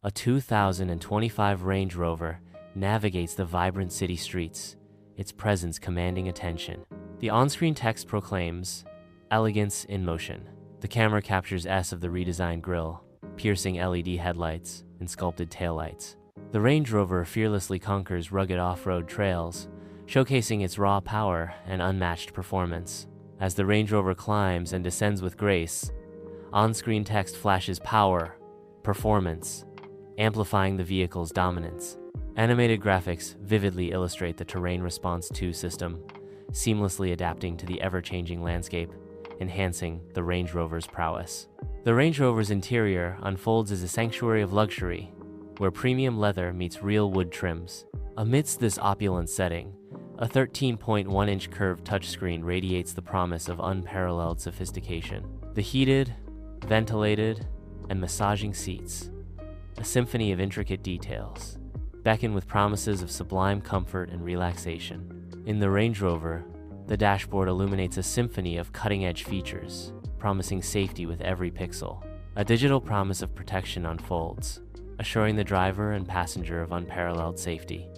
A 2025 Range Rover navigates the vibrant city streets, its presence commanding attention. The on-screen text proclaims, "Elegance in motion." The camera captures S of the redesigned grille, piercing LED headlights, and sculpted taillights. The Range Rover fearlessly conquers rugged off-road trails, showcasing its raw power and unmatched performance. As the Range Rover climbs and descends with grace, on-screen text flashes power, performance, amplifying the vehicle's dominance. Animated graphics vividly illustrate the terrain response 2 system, seamlessly adapting to the ever-changing landscape, enhancing the Range Rover's prowess. The Range Rover's interior unfolds as a sanctuary of luxury, where premium leather meets real wood trims. Amidst this opulent setting, a 13.1-inch curved touchscreen radiates the promise of unparalleled sophistication. The heated, ventilated, and massaging seats, a symphony of intricate details, beckon with promises of sublime comfort and relaxation. In the Range Rover, the dashboard illuminates a symphony of cutting-edge features, promising safety with every pixel. A digital promise of protection unfolds, assuring the driver and passenger of unparalleled safety.